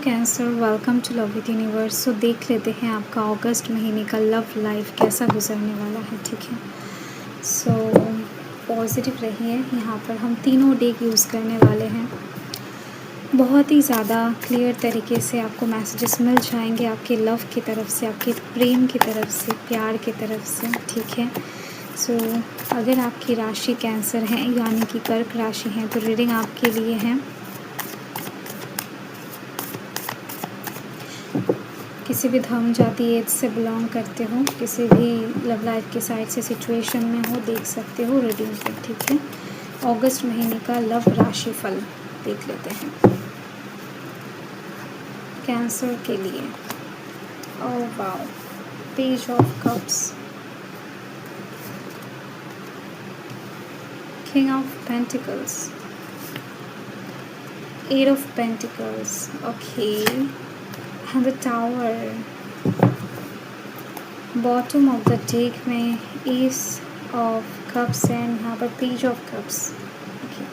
Cancer, welcome to love with universe. So देख लेते हैं आपका अगस्त महीने का लव लाइफ कैसा गुजरने वाला है। ठीक है, सो पॉजिटिव रहिए। यहाँ पर हम तीनों डेक यूज़ करने वाले हैं। बहुत ही ज़्यादा क्लियर तरीके से आपको मैसेजेस मिल जाएंगे आपके लव की तरफ से, आपके प्रेम की तरफ से, प्यार की तरफ से। ठीक है, सो अगर आपकी राशि कैंसर है यानी कि कर्क राशि है तो रीडिंग आपके लिए है। किसी भी धर्म, जाति, एज से बिलोंग करते हो, किसी भी लव लाइफ के साइड से सिचुएशन में हो, देख सकते हो रीडिंग पर। ठीक है, अगस्त महीने का लव राशि फल देख लेते हैं कैंसर के लिए। Oh wow, page of cups, king of pentacles, eight of pentacles, okay, and the tower. Bottom of the deck में एस ऑफ कप्स एंड यहाँ पर page of cups. Okay,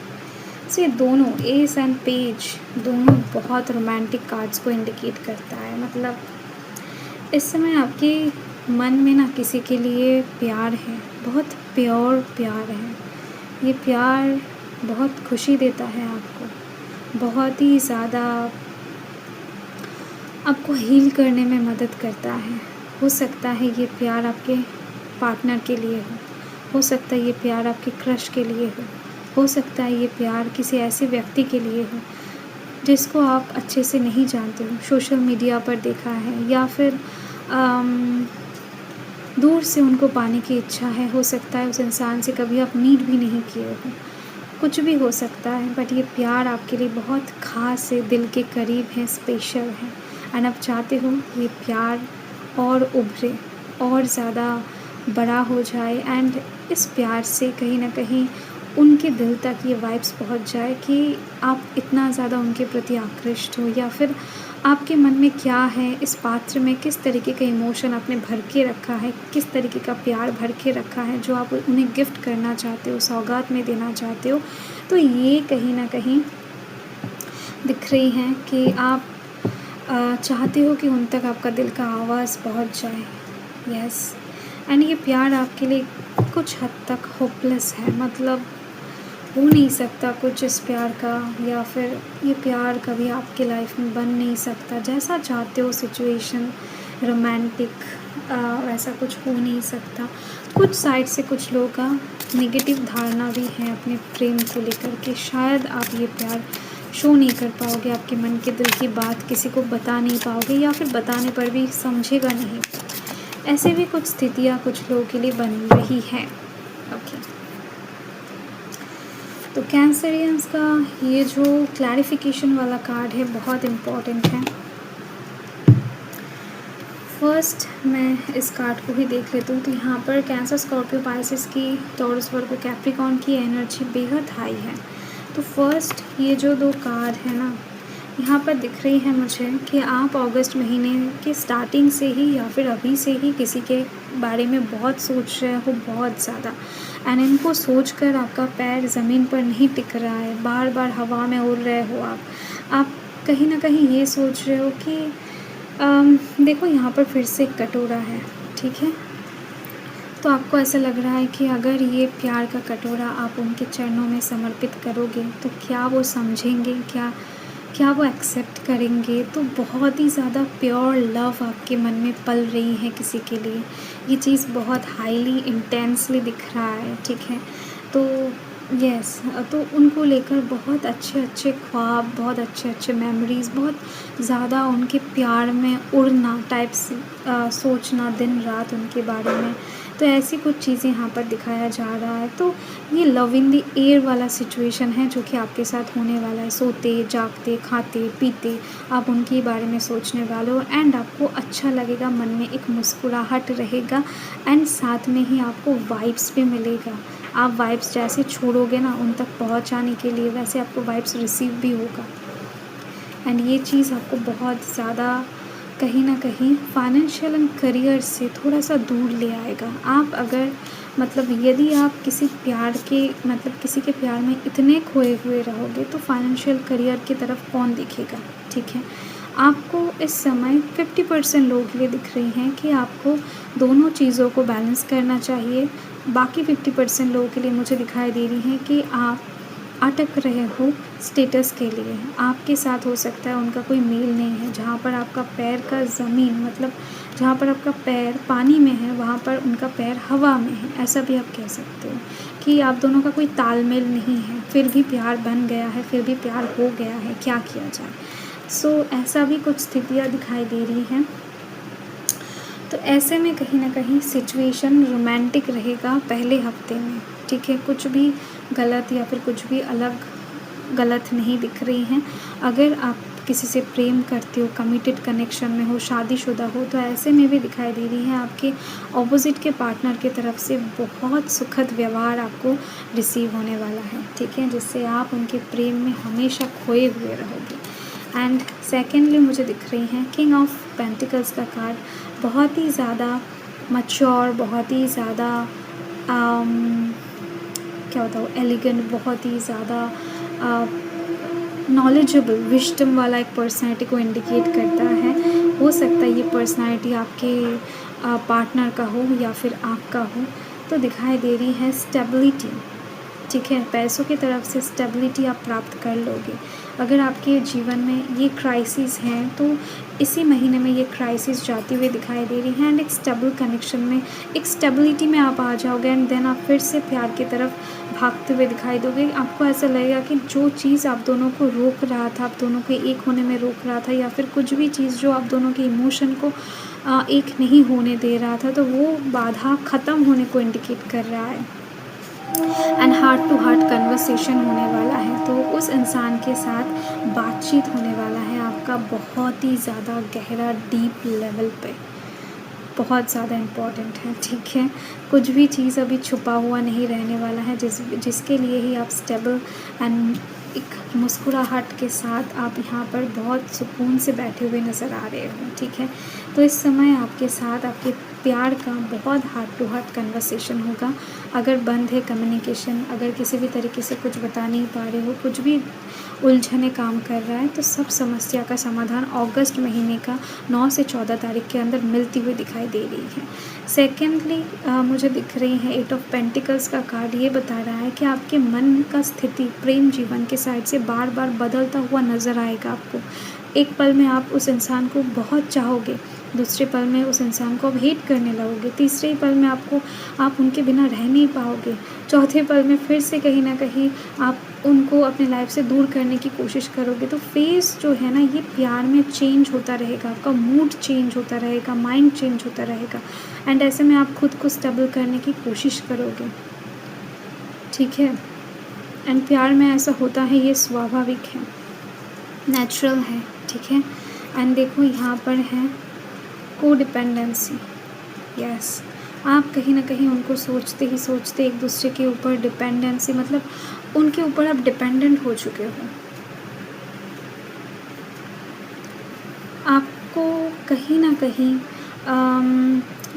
so ये दोनों एस एंड पेज दोनों बहुत romantic cards को indicate करता है। मतलब इस समय आपके मन में ना किसी के लिए प्यार है, बहुत प्योर प्यार है। ये प्यार बहुत खुशी देता है आपको, बहुत ही ज़्यादा आपको हील करने में मदद करता है। हो सकता है ये प्यार आपके पार्टनर के लिए हो सकता है ये प्यार आपके क्रश के लिए हो सकता है ये प्यार किसी ऐसे व्यक्ति के लिए हो जिसको आप अच्छे से नहीं जानते हो, सोशल मीडिया पर देखा है, या फिर दूर से उनको पाने की इच्छा है। हो सकता है उस इंसान से कभी आप मीट भी नहीं किए हो, कुछ भी हो सकता है, बट ये प्यार आपके लिए बहुत ख़ास है, दिल के करीब है, स्पेशल है। एंड आप चाहते हो ये प्यार और उभरे और ज़्यादा बड़ा हो जाए एंड इस प्यार से कहीं ना कहीं उनके दिल तक ये वाइब्स पहुंच जाए कि आप इतना ज़्यादा उनके प्रति आकृष्ट हो, या फिर आपके मन में क्या है, इस पात्र में किस तरीके का इमोशन आपने भर के रखा है, किस तरीके का प्यार भर के रखा है जो आप उन्हें गिफ्ट करना चाहते हो, सौगात में देना चाहते हो। तो ये कहीं ना कहीं दिख रही हैं कि आप चाहते हो कि उन तक आपका दिल का आवाज़ पहुंच जाए। यस, एंड ये प्यार आपके लिए कुछ हद तक होपलेस है, मतलब हो नहीं सकता कुछ इस प्यार का, या फिर ये प्यार कभी आपके लाइफ में बन नहीं सकता। जैसा चाहते हो सिचुएशन रोमांटिक वैसा कुछ हो नहीं सकता। कुछ साइड से कुछ लोगों का नेगेटिव धारणा भी है अपने प्रेम को लेकर के, शायद आप ये प्यार शो नहीं कर पाओगे, आपके मन के दिल की बात किसी को बता नहीं पाओगे, या फिर बताने पर भी समझेगा नहीं। ऐसे भी कुछ स्थितियाँ कुछ लोगों के लिए बन रही हैं। ओके, तो कैंसरियंस का ये जो क्लैरिफिकेशन वाला कार्ड है बहुत इम्पॉर्टेंट है। फर्स्ट मैं इस कार्ड को भी देख लेती हूँ। तो यहाँ पर कैंसर, स्कॉर्पियो, पाइसेस की, टॉरस, वर्गो, कैप्रिकॉर्न की एनर्जी बेहद हाई है। तो फर्स्ट ये जो दो कार्ड है ना, यहाँ पर दिख रही है मुझे कि आप अगस्त महीने के स्टार्टिंग से ही या फिर अभी से ही किसी के बारे में बहुत सोच रहे हो, बहुत ज़्यादा, एंड इनको सोचकर आपका पैर ज़मीन पर नहीं टिक रहा है, बार बार हवा में उड़ रहे हो आप कहीं ना कहीं ये सोच रहे हो कि देखो यहाँ पर फिर से एक कटोरा है। ठीक है, तो आपको ऐसा लग रहा है कि अगर ये प्यार का कटोरा आप उनके चरणों में समर्पित करोगे तो क्या वो समझेंगे, क्या वो एक्सेप्ट करेंगे। तो बहुत ही ज़्यादा प्योर लव आपके मन में पल रही है किसी के लिए। ये चीज़ बहुत हाईली इंटेंसली दिख रहा है। ठीक है, तो यस, तो उनको लेकर बहुत अच्छे अच्छे ख्वाब, बहुत अच्छे अच्छे मेमोरीज़, बहुत ज़्यादा उनके प्यार में उड़ना टाइप से सोचना दिन रात उनके बारे में। तो ऐसी कुछ चीज़ें यहाँ पर दिखाया जा रहा है। तो ये लव इन द एयर वाला सिचुएशन है जो कि आपके साथ होने वाला है। सोते जागते खाते पीते आप उनके बारे में सोचने वाले हो, एंड आपको अच्छा लगेगा, मन में एक मुस्कुराहट रहेगा, एंड साथ में ही आपको वाइब्स भी मिलेगा। आप वाइब्स जैसे छोड़ोगे ना उन तक पहुँचाने के लिए, वैसे आपको वाइब्स रिसीव भी होगा। एंड ये चीज़ आपको बहुत ज़्यादा कहीं ना कहीं फाइनेंशियल एंड करियर से थोड़ा सा दूर ले आएगा। आप अगर मतलब यदि आप किसी प्यार के मतलब किसी के प्यार में इतने खोए हुए रहोगे तो फाइनेंशियल करियर की तरफ कौन देखेगा। ठीक है, आपको इस समय 50% लोगों के लिए दिख रही हैं कि आपको दोनों चीज़ों को बैलेंस करना चाहिए। बाकी 50% लोगों के लिए मुझे दिखाई दे रही हैं कि आप अटक रहे हो स्टेटस के लिए। आपके साथ हो सकता है उनका कोई मेल नहीं है, जहाँ पर आपका पैर का ज़मीन मतलब जहाँ पर आपका पैर पानी में है, वहाँ पर उनका पैर हवा में है, ऐसा भी आप कह सकते हो कि आप दोनों का कोई तालमेल नहीं है, फिर भी प्यार बन गया है, फिर भी प्यार हो गया है, क्या किया जाए। सो ऐसा भी कुछ स्थितियाँ दिखाई दे रही हैं। तो ऐसे में कहीं ना कहीं सिचुएशन रोमांटिक रहेगा पहले हफ्ते में, ठीक है। कुछ भी गलत या फिर कुछ भी अलग गलत नहीं दिख रही हैं। अगर आप किसी से प्रेम करते हो, कमिटेड कनेक्शन में हो, शादीशुदा हो, तो ऐसे में भी दिखाई दे रही है आपके ऑपोजिट के पार्टनर की तरफ से बहुत सुखद व्यवहार आपको रिसीव होने वाला है, ठीक है, जिससे आप उनके प्रेम में हमेशा खोए हुए रहोगे। एंड सेकेंडली मुझे दिख रही हैं किंग ऑफ पेंटिकल्स का कार्ड, बहुत ही ज़्यादा मैच्योर, बहुत ही ज़्यादा क्या बताऊँ, एलिगेंट, बहुत ही ज़्यादा नॉलेजेबल, विजडम वाला एक पर्सनैलिटी को इंडिकेट करता है। हो सकता है ये पर्सनैलिटी आपके पार्टनर का हो या फिर आपका हो। तो दिखाई दे रही है स्टेबिलिटी, ठीक है, पैसों की तरफ से स्टेबिलिटी आप प्राप्त कर लोगे। अगर आपके जीवन में ये क्राइसिस हैं तो इसी महीने में ये क्राइसिस जाती हुई दिखाई दे रही है एंड एक स्टेबल कनेक्शन में, एक स्टेबिलिटी में आप आ जाओगे एंड देन आप फिर से प्यार की तरफ भागते हुए दिखाई दोगे। आपको ऐसा लगेगा कि जो चीज़ आप दोनों को रोक रहा था, आप दोनों के एक होने में रोक रहा था, या फिर कुछ भी चीज़ जो आप दोनों के इमोशन को एक नहीं होने दे रहा था, तो वो बाधा ख़त्म होने को इंडिकेट कर रहा है and heart to heart conversation होने वाला है। तो उस इंसान के साथ बातचीत होने वाला है आपका बहुत ही ज़्यादा गहरा, डीप लेवल पे, बहुत ज़्यादा इम्पॉर्टेंट है, ठीक है। कुछ भी चीज़ अभी छुपा हुआ नहीं रहने वाला है, जिसके लिए ही आप स्टेबल एंड एक मुस्कुराहट के साथ आप यहाँ पर बहुत सुकून से बैठे हुए नज़र आ रहे हो, ठीक है। तो इस समय आपके साथ आपके प्यार का बहुत हार्ट टू हार्ट कन्वर्सेशन होगा। अगर बंद है कम्युनिकेशन, अगर किसी भी तरीके से कुछ बता नहीं पा रहे हो, कुछ भी उलझने काम कर रहा है, तो सब समस्या का समाधान अगस्त महीने का 9 से 14 तारीख के अंदर मिलती हुई दिखाई दे रही है। सेकेंडली मुझे दिख रही है 8 ऑफ पेंटिकल्स का कार्ड, ये बता रहा है कि आपके मन का स्थिति प्रेम जीवन के साइड से बार बार बदलता हुआ नज़र आएगा आपको। एक पल में आप उस इंसान को बहुत चाहोगे, दूसरे पल में उस इंसान को आप हेट करने लगोगे, तीसरे पल में आप उनके बिना रह नहीं पाओगे, चौथे पल में फिर से कहीं ना कहीं आप उनको अपने लाइफ से दूर करने की कोशिश करोगे। तो फेस जो है ना, ये प्यार में चेंज होता रहेगा, आपका मूड चेंज होता रहेगा, माइंड चेंज होता रहेगा एंड ऐसे में आप खुद को स्टेबल करने की कोशिश करोगे, ठीक है। एंड प्यार में ऐसा होता है, ये स्वाभाविक है, नेचुरल है, ठीक है। एंड देखो यहाँ पर है को डिपेंडेंसी, यस, आप कहीं ना कहीं उनको सोचते ही सोचते एक दूसरे के ऊपर डिपेंडेंसी, मतलब उनके ऊपर आप डिपेंडेंट हो चुके हो। आपको कहीं ना कहीं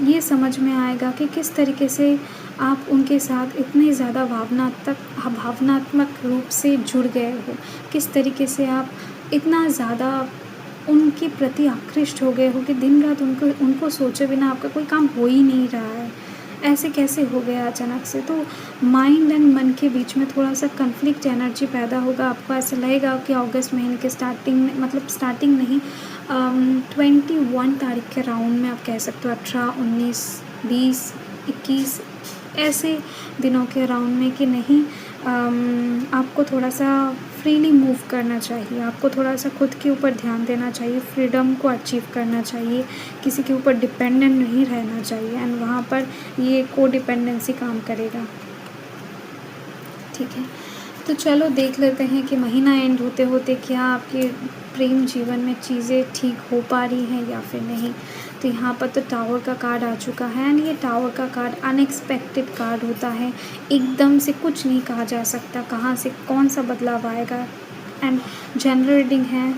ये समझ में आएगा कि किस तरीके से आप उनके साथ इतने ज़्यादा भावनात्मक रूप से जुड़ गए हो, किस तरीके से आप इतना ज़्यादा उनके प्रति आकृष्ट हो गए हो कि दिन रात उनको सोचे बिना आपका कोई काम हो ही नहीं रहा है। ऐसे कैसे हो गया अचानक से? तो माइंड एंड मन के बीच में थोड़ा सा कन्फ्लिक्ट एनर्जी पैदा होगा। आपको ऐसा लगेगा कि अगस्त महीने के स्टार्टिंग में, मतलब स्टार्टिंग नहीं, 21 तारीख के राउंड में आप कह सकते हो, 18, 19, 20, 21 ऐसे दिनों के राउंड में कि नहीं, आपको थोड़ा सा फ्रीली मूव करना चाहिए, आपको थोड़ा सा खुद के ऊपर ध्यान देना चाहिए, फ्रीडम को अचीव करना चाहिए, किसी के ऊपर डिपेंडेंट नहीं रहना चाहिए एंड वहाँ पर ये को डिपेंडेंसी काम करेगा, ठीक है। तो चलो देख लेते हैं कि महीना एंड होते होते क्या आपके प्रेम जीवन में चीज़ें ठीक हो पा रही हैं या फिर नहीं। तो यहाँ पर तो टावर का कार्ड आ चुका है एंड ये टावर का कार्ड अनएक्सपेक्टेड कार्ड होता है, एकदम से कुछ नहीं कहा जा सकता कहाँ से कौन सा बदलाव आएगा। एंड जनरल रीडिंग है,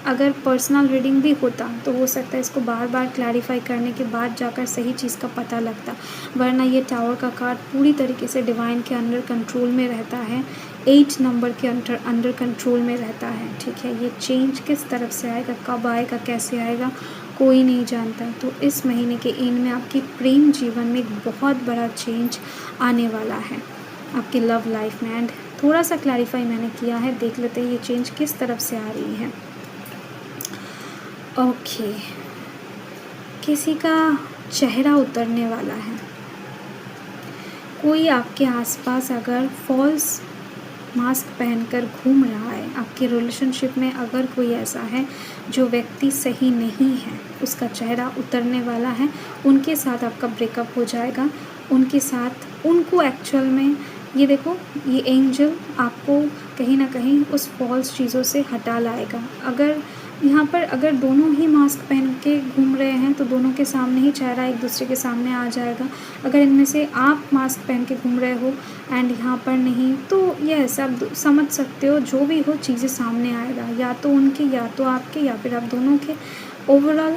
अगर पर्सनल रीडिंग भी होता तो हो सकता है इसको बार बार क्लैरिफाई करने के बाद जाकर सही चीज़ का पता लगता, वरना ये टावर का कार्ड पूरी तरीके से डिवाइन के अंडर कंट्रोल में रहता है। 8 नंबर के अंडर कंट्रोल में रहता है, ठीक है। ये चेंज किस तरफ से आएगा, कब आएगा, कैसे आएगा, कोई नहीं जानता। तो इस महीने के एंड में आपके प्रेम जीवन में एक बहुत बड़ा चेंज आने वाला है आपके लव लाइफ में। एंड थोड़ा सा क्लैरिफाई मैंने किया है, देख लेते हैं ये चेंज किस तरफ से आ रही है। ओके, किसी का चेहरा उतरने वाला है। कोई आपके आसपास अगर फॉल्स मास्क पहनकर घूम रहा है, आपके रिलेशनशिप में अगर कोई ऐसा है जो व्यक्ति सही नहीं है, उसका चेहरा उतरने वाला है, उनके साथ आपका ब्रेकअप हो जाएगा। उनके साथ उनको एक्चुअल में ये देखो, ये एंजल आपको कहीं ना कहीं उस फॉल्स चीज़ों से हटा लाएगा। अगर यहाँ पर अगर दोनों ही मास्क पहन के घूम रहे हैं तो दोनों के सामने ही चेहरा एक दूसरे के सामने आ जाएगा। अगर इनमें से आप मास्क पहन के घूम रहे हो एंड यहाँ पर नहीं, तो ये सब समझ सकते हो, जो भी हो चीज़ें सामने आएगा, या तो उनके या तो आपके या फिर आप दोनों के। ओवरऑल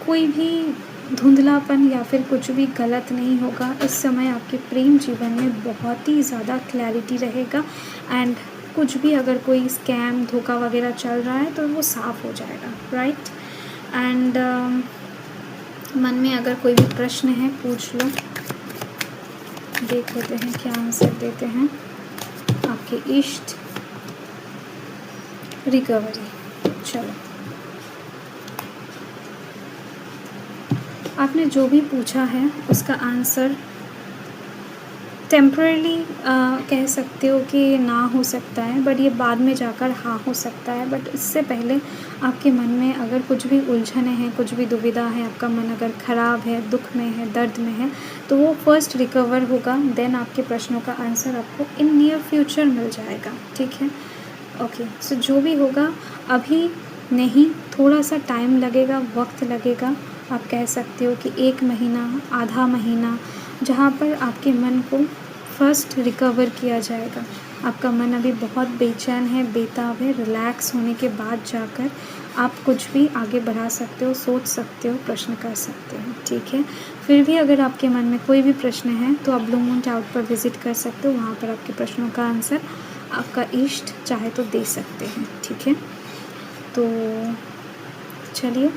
कोई भी धुंधलापन या फिर कुछ भी गलत नहीं होगा। इस समय आपके प्रेम जीवन में बहुत ही ज़्यादा क्लैरिटी रहेगा एंड कुछ भी अगर कोई स्कैम धोखा वगैरह चल रहा है तो वो साफ़ हो जाएगा, राइट। एंड मन में अगर कोई भी प्रश्न है पूछ लो, देख लेते हैं क्या आंसर देते हैं आपके इष्ट। रिकवरी, चलो आपने जो भी पूछा है उसका आंसर टेम्परली कह सकते हो कि ना हो सकता है, बट ये बाद में जाकर हाँ हो सकता है। बट इससे पहले आपके मन में अगर कुछ भी उलझने हैं, कुछ भी दुविधा है, आपका मन अगर ख़राब है, दुख में है, दर्द में है, तो वो फर्स्ट रिकवर होगा, देन आपके प्रश्नों का आंसर आपको इन नियर फ्यूचर मिल जाएगा, ठीक है। ओके, सो जो भी होगा अभी नहीं, थोड़ा सा टाइम लगेगा, वक्त लगेगा। आप कह सकते हो कि 1 महीना, आधा महीना, जहाँ पर आपके मन को फर्स्ट रिकवर किया जाएगा। आपका मन अभी बहुत बेचैन है, बेताब है। रिलैक्स होने के बाद जाकर आप कुछ भी आगे बढ़ा सकते हो, सोच सकते हो, प्रश्न कर सकते हो, ठीक है। फिर भी अगर आपके मन में कोई भी प्रश्न है तो आप ब्लू मून टावर पर विज़िट कर सकते हो, वहाँ पर आपके प्रश्नों का आंसर आपका इष्ट चाहे तो दे सकते हैं, ठीक है। तो चलिए